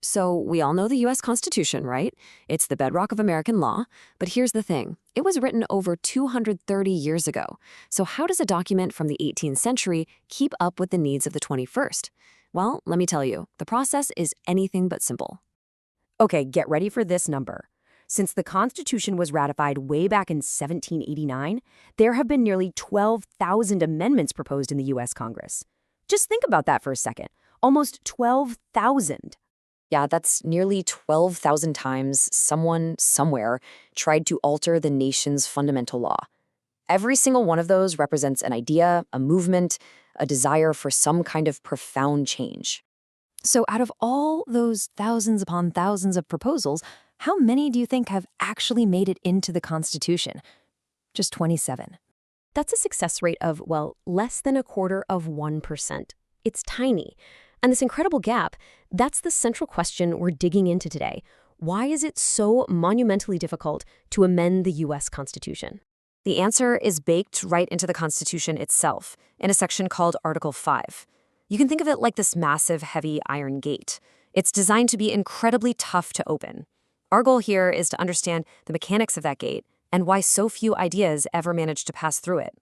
So, we all know the US Constitution, right? It's the bedrock of American law. But here's the thing, it was written over 230 years ago. So, how does a document from the 18th century keep up with the needs of the 21st? Well, let me tell you, the process is anything but simple. Okay, get ready for this number. Since the Constitution was ratified way back in 1789, there have been nearly 12,000 amendments proposed in the U.S. Congress. Just think about that for a second. Almost 12,000. Yeah, that's nearly 12,000 times someone, somewhere, tried to alter the nation's fundamental law. Every single one of those represents an idea, a movement, a desire for some kind of profound change. So out of all those thousands upon thousands of proposals, how many do you think have actually made it into the Constitution? Just 27. That's a success rate of, well, less than 1/4%. It's tiny. And this incredible gap, that's the central question we're digging into today. Why is it so monumentally difficult to amend the U.S. Constitution? The answer is baked right into the Constitution itself, in a section called Article 5. You can think of it like this massive, heavy iron gate. It's designed to be incredibly tough to open. Our goal here is to understand the mechanics of that gate and why so few ideas ever manage to pass through it.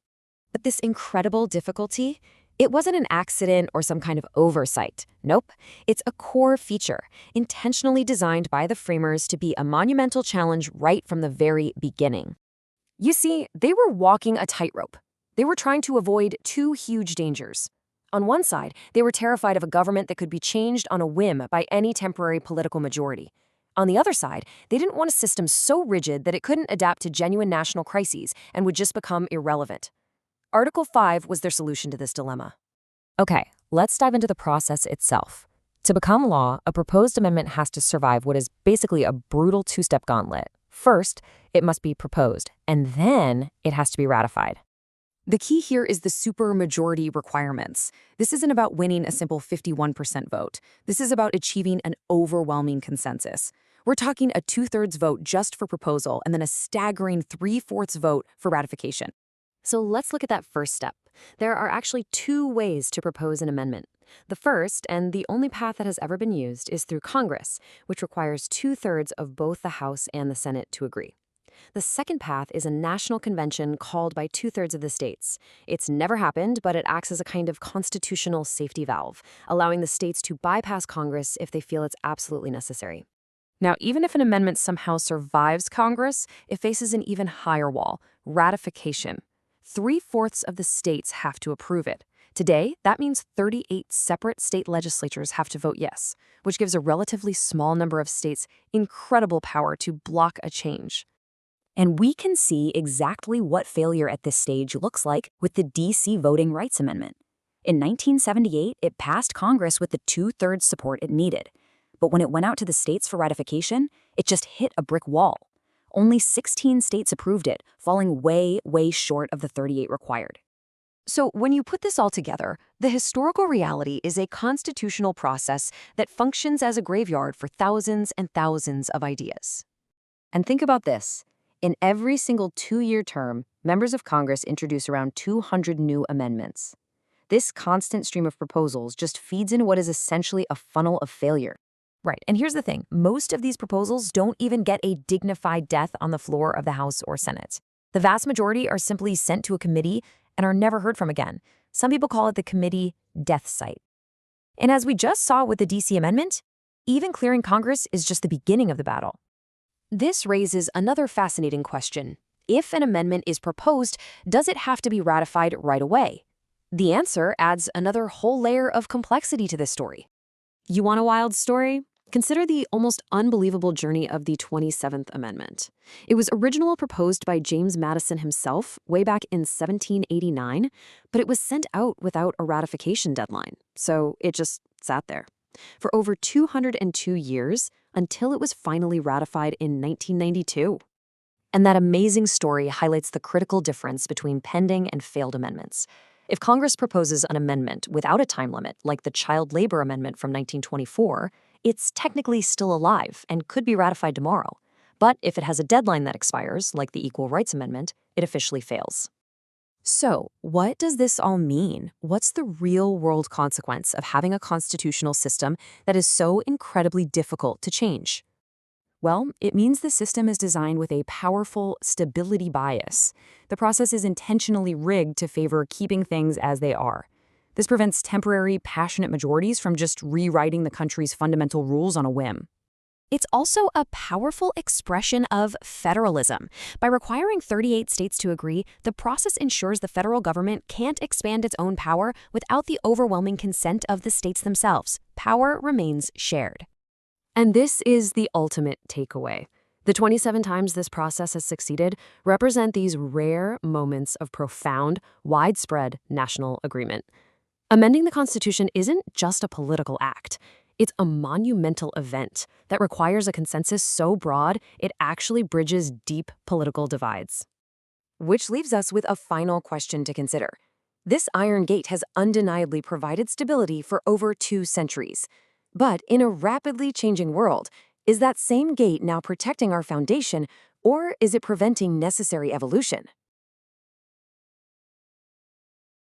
But this incredible difficulty, it wasn't an accident or some kind of oversight. Nope. It's a core feature, intentionally designed by the framers to be a monumental challenge right from the very beginning. You see, they were walking a tightrope. They were trying to avoid two huge dangers. On one side, they were terrified of a government that could be changed on a whim by any temporary political majority. On the other side, they didn't want a system so rigid that it couldn't adapt to genuine national crises and would just become irrelevant. Article 5 was their solution to this dilemma. Okay, let's dive into the process itself. To become law, a proposed amendment has to survive what is basically a brutal two-step gauntlet. First, it must be proposed, and then it has to be ratified. The key here is the supermajority requirements. This isn't about winning a simple 51% vote. This is about achieving an overwhelming consensus. We're talking a 2/3 vote just for proposal and then a staggering 3/4 vote for ratification. So let's look at that first step. There are actually two ways to propose an amendment. The first, and the only path that has ever been used, is through Congress, which requires 2/3 of both the House and the Senate to agree. The second path is a national convention called by 2/3 of the states. It's never happened, but it acts as a kind of constitutional safety valve, allowing the states to bypass Congress if they feel it's absolutely necessary. Now, even if an amendment somehow survives Congress, it faces an even higher wall: ratification. 3/4 of the states have to approve it. Today, that means 38 separate state legislatures have to vote yes, which gives a relatively small number of states incredible power to block a change. And we can see exactly what failure at this stage looks like with the D.C. Voting Rights Amendment. In 1978, it passed Congress with the 2/3 support it needed. But when it went out to the states for ratification, it just hit a brick wall. Only 16 states approved it, falling way, way short of the 38 required. So when you put this all together, the historical reality is a constitutional process that functions as a graveyard for thousands and thousands of ideas. And think about this. In every single 2-year term, members of Congress introduce around 200 new amendments. This constant stream of proposals just feeds into what is essentially a funnel of failure. Right, and here's the thing. Most of these proposals don't even get a dignified death on the floor of the House or Senate. The vast majority are simply sent to a committee and are never heard from again. Some people call it the committee death site. And as we just saw with the D.C. Amendment, even clearing Congress is just the beginning of the battle. This raises another fascinating question. If an amendment is proposed, does it have to be ratified right away? The answer adds another whole layer of complexity to this story. You want a wild story? Consider the almost unbelievable journey of the 27th Amendment. It was originally proposed by James Madison himself way back in 1789, but it was sent out without a ratification deadline, so it just sat there for over 202 years until it was finally ratified in 1992. And that amazing story highlights the critical difference between pending and failed amendments. If Congress proposes an amendment without a time limit, like the Child Labor Amendment from 1924, it's technically still alive and could be ratified tomorrow. But if it has a deadline that expires, like the Equal Rights Amendment, it officially fails. So, what does this all mean? What's the real-world consequence of having a constitutional system that is so incredibly difficult to change? Well, it means the system is designed with a powerful stability bias. The process is intentionally rigged to favor keeping things as they are. This prevents temporary, passionate majorities from just rewriting the country's fundamental rules on a whim. It's also a powerful expression of federalism. By requiring 38 states to agree, the process ensures the federal government can't expand its own power without the overwhelming consent of the states themselves. Power remains shared. And this is the ultimate takeaway. The 27 times this process has succeeded represent these rare moments of profound, widespread national agreement. Amending the Constitution isn't just a political act. It's a monumental event that requires a consensus so broad it actually bridges deep political divides. Which leaves us with a final question to consider. This Iron Gate has undeniably provided stability for over 2 centuries. But in a rapidly changing world, is that same gate now protecting our foundation, or is it preventing necessary evolution?